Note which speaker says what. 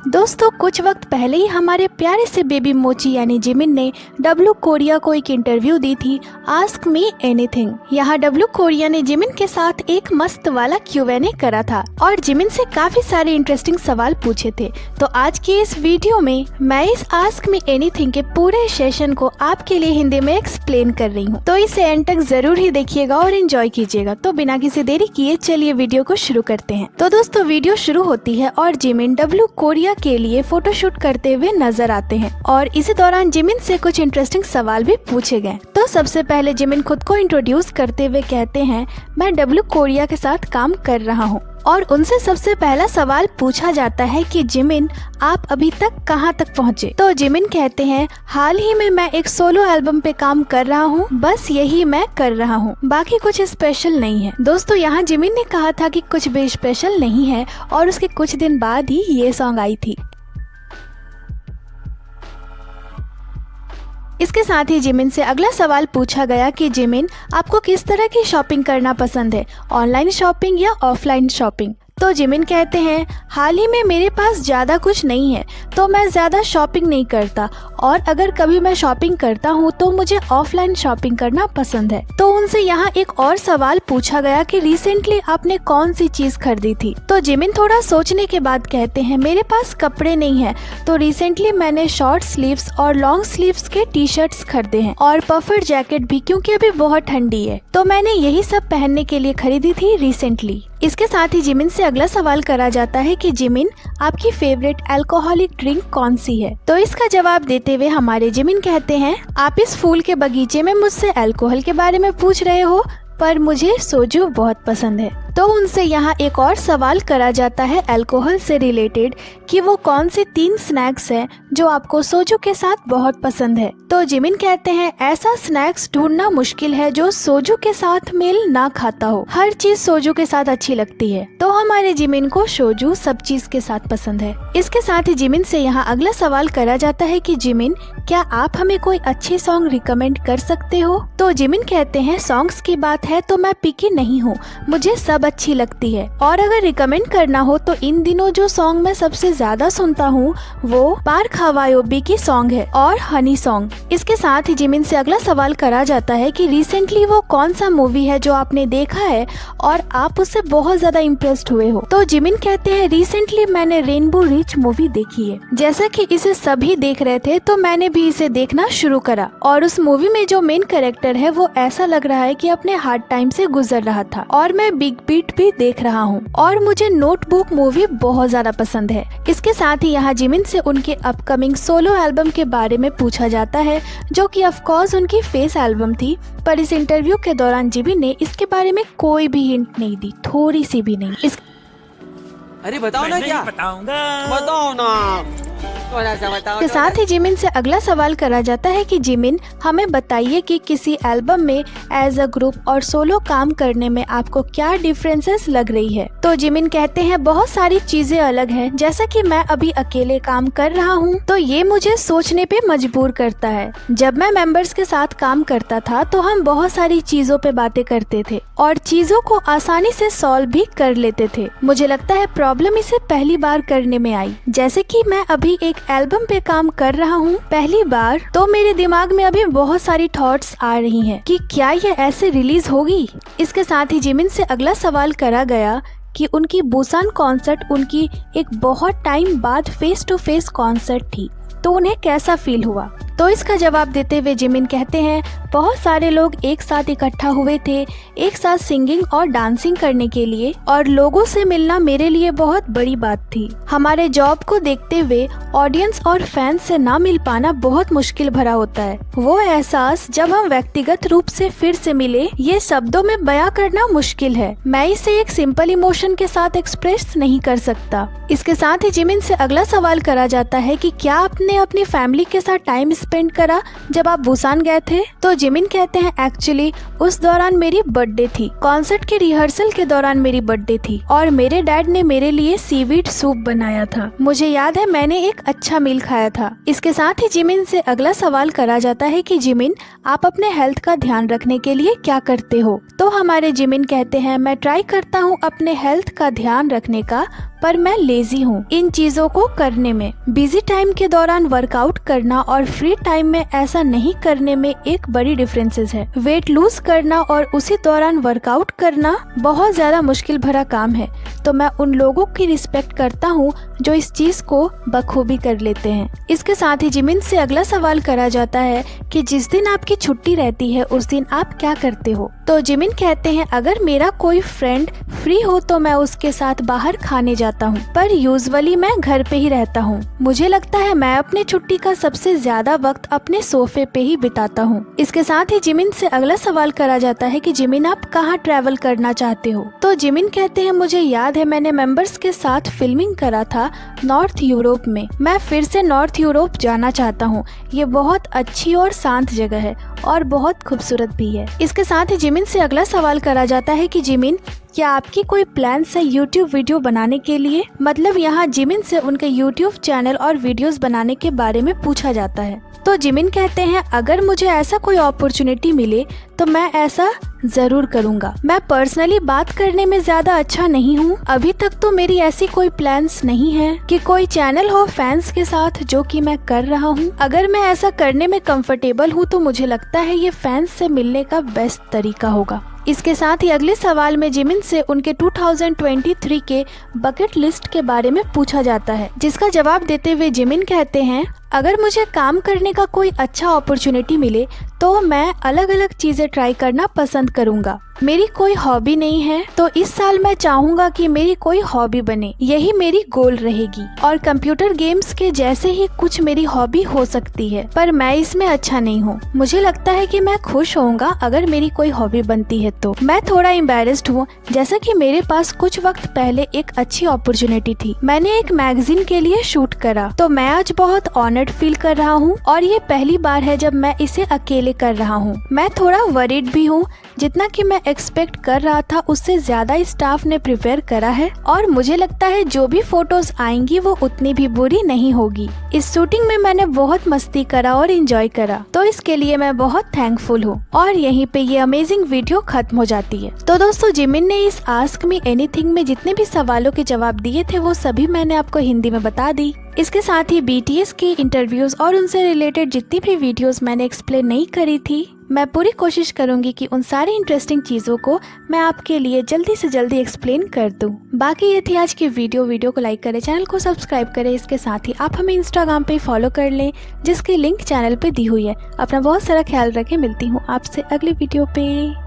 Speaker 1: दोस्तों कुछ वक्त पहले ही हमारे प्यारे से बेबी मोची यानी जिमिन ने डब्लू कोरिया को एक इंटरव्यू दी थी आस्क मी एनीथिंग। यहाँ डब्लू कोरिया ने जिमिन के साथ एक मस्त वाला Q&A करा था और जिमिन से काफी सारे इंटरेस्टिंग सवाल पूछे थे। तो आज की इस वीडियो में मैं इस आस्क मी एनीथिंग के पूरे सेशन को आपके लिए हिंदी में एक्सप्लेन कर रही हूँ, तो इसे एंड तक जरूर ही देखिएगा और एंजॉय कीजिएगा। तो बिना किसी देरी किए चलिए वीडियो को शुरू करते हैं। तो दोस्तों वीडियो शुरू होती है और जिमिन डब्लू कोरिया के लिए फोटोशूट करते हुए नजर आते हैं और इसी दौरान जिमिन से कुछ इंटरेस्टिंग सवाल भी पूछे गए। तो सबसे पहले जिमिन खुद को इंट्रोड्यूस करते हुए कहते हैं मैं डब्लू कोरिया के साथ काम कर रहा हूँ और उनसे सबसे पहला सवाल पूछा जाता है कि जिमिन आप अभी तक कहाँ तक पहुँचे। तो जिमिन कहते हैं हाल ही में मैं एक सोलो एल्बम पे काम कर रहा हूँ, बस यही मैं कर रहा हूँ, बाकी कुछ स्पेशल नहीं है। दोस्तों यहाँ जिमिन ने कहा था कि कुछ भी स्पेशल नहीं है और उसके कुछ दिन बाद ही ये सॉन्ग आई थी। इसके साथ ही जिमिन से अगला सवाल पूछा गया कि जिमिन आपको किस तरह की शॉपिंग करना पसंद है, ऑनलाइन शॉपिंग या ऑफलाइन शॉपिंग। तो जिमिन कहते हैं हाल ही में मेरे पास ज़्यादा कुछ नहीं है तो मैं ज़्यादा शॉपिंग नहीं करता और अगर कभी मैं शॉपिंग करता हूँ तो मुझे ऑफलाइन शॉपिंग करना पसंद है। तो उनसे यहाँ एक और सवाल पूछा गया कि रिसेंटली आपने कौन सी चीज़ खरीदी थी। तो जिमिन थोड़ा सोचने के बाद कहते हैं मेरे पास कपड़े नहीं है तो रिसेंटली मैंने शॉर्ट स्लीव्स और लॉन्ग स्लीव्स के टी शर्ट्स खरीदे हैं और पफर जैकेट भी, क्योंकि अभी बहुत ठंडी है तो मैंने यही सब पहनने के लिए खरीदी थी रिसेंटली। इसके साथ ही जिमिन से अगला सवाल करा जाता है कि जिमिन आपकी फेवरेट अल्कोहलिक ड्रिंक कौन सी है। तो इसका जवाब देते हुए हमारे जिमिन कहते हैं आप इस फूल के बगीचे में मुझसे अल्कोहल के बारे में पूछ रहे हो, पर मुझे सोजू बहुत पसंद है। तो उनसे यहाँ एक और सवाल करा जाता है अल्कोहल से रिलेटेड कि वो कौन से 3 स्नैक्स हैं जो आपको सोजू के साथ बहुत पसंद है। तो जिमिन कहते हैं ऐसा स्नैक्स ढूंढना मुश्किल है जो सोजू के साथ मेल ना खाता हो, हर चीज सोजू के साथ अच्छी लगती है। तो हमारे जिमिन को सोजू सब चीज के साथ पसंद है। इसके साथ ही जिमिन से यहाँ अगला सवाल करा जाता है कि जिमिन क्या आप हमें कोई अच्छी सॉन्ग रिकमेंड कर सकते हो। तो जिमिन कहते हैं सॉन्ग्स की बात है तो मैं पिकी नहीं हूँ, मुझे सब अच्छी लगती है और अगर रिकमेंड करना हो तो इन दिनों जो सॉन्ग मैं सबसे ज्यादा सुनता हूँ वो पार्क हवायोबी की सॉन्ग है और हनी सॉन्ग। इसके साथ ही जिमिन से अगला सवाल करा जाता है कि रिसेंटली वो कौन सा मूवी है जो आपने देखा है और आप उससे बहुत ज्यादा इम्प्रेस्ड हुए हो। तो जिमिन कहते हैं रिसेंटली मैंने रेनबो रिच मूवी देखी है, जैसा कि इसे सभी देख रहे थे तो मैंने भी इसे देखना शुरू करा और उस मूवी में जो मेन कैरेक्टर है वो ऐसा लग रहा है कि अपने हार्ड टाइम से गुजर रहा था और मैं बिग बीट भी देख रहा हूँ और मुझे नोटबुक मूवी बहुत ज्यादा पसंद है। इसके साथ ही यहाँ जिमिन से उनके अपकमिंग सोलो एल्बम के बारे में पूछा जाता है जो कि ऑफ कोर्स उनकी फेस एल्बम थी, पर इस इंटरव्यू के दौरान जिमिन ने इसके बारे में कोई भी हिंट नहीं दी, थोड़ी सी भी नहीं।
Speaker 2: अरे बताओ ना, क्या
Speaker 3: बताऊंगा,
Speaker 2: बताओ ना, थोड़ा सा बताओ।
Speaker 1: के साथ ही जिमिन से अगला सवाल करा जाता है कि जिमिन हमें बताइए कि किसी एल्बम में एज अ ग्रुप और सोलो काम करने में आपको क्या डिफरेंसेस लग रही है। तो जिमिन कहते हैं बहुत सारी चीजें अलग हैं, जैसा कि मैं अभी अकेले काम कर रहा हूँ तो ये मुझे सोचने पे मजबूर करता है। जब मैं मेंबर्स के साथ काम करता था तो हम बहुत सारी चीजों पे बातें करते थे और चीजों को आसानी से सॉल्व भी कर लेते थे। मुझे लगता है प्रॉब्लम इसे पहली बार करने में आई, जैसे कि मैं अभी एक एल्बम पे काम कर रहा हूँ पहली बार, तो मेरे दिमाग में अभी बहुत सारी थॉट्स आ रही हैं कि क्या ये ऐसे रिलीज होगी। इसके साथ ही जिमिन से अगला सवाल करा गया कि उनकी बुसान कॉन्सर्ट उनकी एक बहुत टाइम बाद फेस टू फेस कॉन्सर्ट थी तो उन्हें कैसा फील हुआ। तो इसका जवाब देते हुए जिमिन कहते हैं बहुत सारे लोग एक साथ इकट्ठा हुए थे, एक साथ सिंगिंग और डांसिंग करने के लिए, और लोगों से मिलना मेरे लिए बहुत बड़ी बात थी। हमारे जॉब को देखते हुए ऑडियंस और फैंस से ना मिल पाना बहुत मुश्किल भरा होता है। वो एहसास जब हम व्यक्तिगत रूप से फिर से मिले, ये शब्दों में बयां करना मुश्किल है। मैं इसे एक सिंपल इमोशन के साथ एक्सप्रेस नहीं कर सकता। इसके साथ ही जिमिन से अगला सवाल करा जाता है कि क्या आपने अपनी फैमिली के साथ टाइम स्पेंड करा जब आप बुसान गए थे। तो जिमिन कहते हैं एक्चुअली उस दौरान मेरी बर्थडे थी, कॉन्सर्ट के रिहर्सल के दौरान मेरी बर्थडे थी और मेरे डैड ने मेरे लिए सीवीड सूप बनाया था। मुझे याद है मैंने एक अच्छा मील खाया था। इसके साथ ही जिमिन से अगला सवाल करा जाता है कि जिमिन आप अपने हेल्थ का ध्यान रखने के लिए क्या करते हो। तो हमारे जिमिन कहते हैं मैं ट्राई करता हूँ अपने हेल्थ का ध्यान रखने का, पर मैं लेजी हूँ इन चीजों को करने में। बिजी टाइम के दौरान वर्कआउट करना और फ्री टाइम में ऐसा नहीं करने में एक बड़ी डिफरेंसेस है। वेट लूज करना और उसी दौरान वर्कआउट करना बहुत ज्यादा मुश्किल भरा काम है, तो मैं उन लोगों की रिस्पेक्ट करता हूँ जो इस चीज को बखूबी कर लेते हैं। इसके साथ ही जिमिन से अगला सवाल करा जाता है कि जिस दिन आपकी छुट्टी रहती है उस दिन आप क्या करते हो। तो जिमिन कहते हैं, अगर मेरा कोई फ्रेंड फ्री हो तो मैं उसके साथ बाहर खाने जाता हूँ, पर यूजुअली मैं घर पे ही रहता हूँ। मुझे लगता है मैं अपने छुट्टी का सबसे ज्यादा वक्त अपने सोफे पे ही बिताता हूँ। इसके साथ ही जिमिन से अगला सवाल करा जाता है कि जिमिन आप कहाँ ट्रैवल करना चाहते हो। तो जिमिन कहते हैं, मुझे याद है मैंने मेंबर्स के साथ फिल्मिंग करा था नॉर्थ यूरोप में। मैं फिर से नॉर्थ यूरोप जाना चाहता हूँ। ये बहुत अच्छी और शांत जगह है और बहुत खूबसूरत भी है। इसके साथ ही जिमिन से अगला सवाल करा जाता है कि जिमिन क्या आपकी कोई प्लान्स है यूट्यूब वीडियो बनाने के लिए। मतलब यहाँ जिमिन से उनके यूट्यूब चैनल और वीडियोस बनाने के बारे में पूछा जाता है। तो जिमिन कहते हैं, अगर मुझे ऐसा कोई अपॉर्चुनिटी मिले तो मैं ऐसा जरूर करूँगा। मैं पर्सनली बात करने में ज्यादा अच्छा नहीं हूँ। अभी तक तो मेरी ऐसी कोई प्लान्स नहीं है कि कोई चैनल हो फैंस के साथ, जो कि मैं कर रहा हूँ। अगर मैं ऐसा करने में कंफर्टेबल हूँ तो मुझे लगता है ये फैंस से मिलने का बेस्ट तरीका होगा। इसके साथ ही अगले सवाल में जिमिन से उनके 2023 के बकेट लिस्ट के बारे में पूछा जाता है, जिसका जवाब देते हुए जिमिन कहते हैं, अगर मुझे काम करने का कोई अच्छा अपॉर्चुनिटी मिले तो मैं अलग अलग चीजें ट्राई करना पसंद करूंगा। मेरी कोई हॉबी नहीं है, तो इस साल मैं चाहूंगा कि मेरी कोई हॉबी बने, यही मेरी गोल रहेगी। और कंप्यूटर गेम्स के जैसे ही कुछ मेरी हॉबी हो सकती है, पर मैं इसमें अच्छा नहीं हूँ। मुझे लगता है कि मैं खुश होऊंगा अगर मेरी कोई हॉबी बनती है तो। मैं थोड़ा एम्बैरेस्ड हूँ, जैसा कि मेरे पास कुछ वक्त पहले एक अच्छी अपॉर्चुनिटी थी। मैंने एक मैगजीन के लिए शूट करा, तो मैं आज बहुत ऑनर्ड फील कर रहा हूँ और ये पहली बार है जब मैं इसे अकेले कर रहा हूँ। मैं थोड़ा वरीड भी हूँ, जितना कि मैं एक्सपेक्ट कर रहा था उससे ज्यादा स्टाफ ने प्रिपेयर करा है और मुझे लगता है जो भी फोटोज आएंगी वो उतनी भी बुरी नहीं होगी। इस शूटिंग में मैंने बहुत मस्ती करा और एंजॉय करा, तो इसके लिए मैं बहुत थैंकफुल हूँ। और यहीं पे ये अमेजिंग वीडियो खत्म हो जाती है। तो दोस्तों, जिमिन ने इस आस्क मी एनीथिंग में जितने भी सवालों के जवाब दिए थे वो सभी मैंने आपको हिंदी में बता दी। इसके साथ ही BTS के इंटरव्यूज और उनसे रिलेटेड जितनी भी वीडियोस मैंने एक्सप्लेन नहीं करी थी, मैं पूरी कोशिश करूंगी कि उन सारी इंटरेस्टिंग चीज़ों को मैं आपके लिए जल्दी से जल्दी एक्सप्लेन कर दूं। बाकी ये थी आज की वीडियो को लाइक करें, चैनल को सब्सक्राइब करें। इसके साथ ही आप हमें इंस्टाग्राम पे फॉलो कर लें, जिसकी लिंक चैनल पे दी हुई है। अपना बहुत सारा ख्याल रखें। मिलती हूँ आपसे अगली वीडियो पे।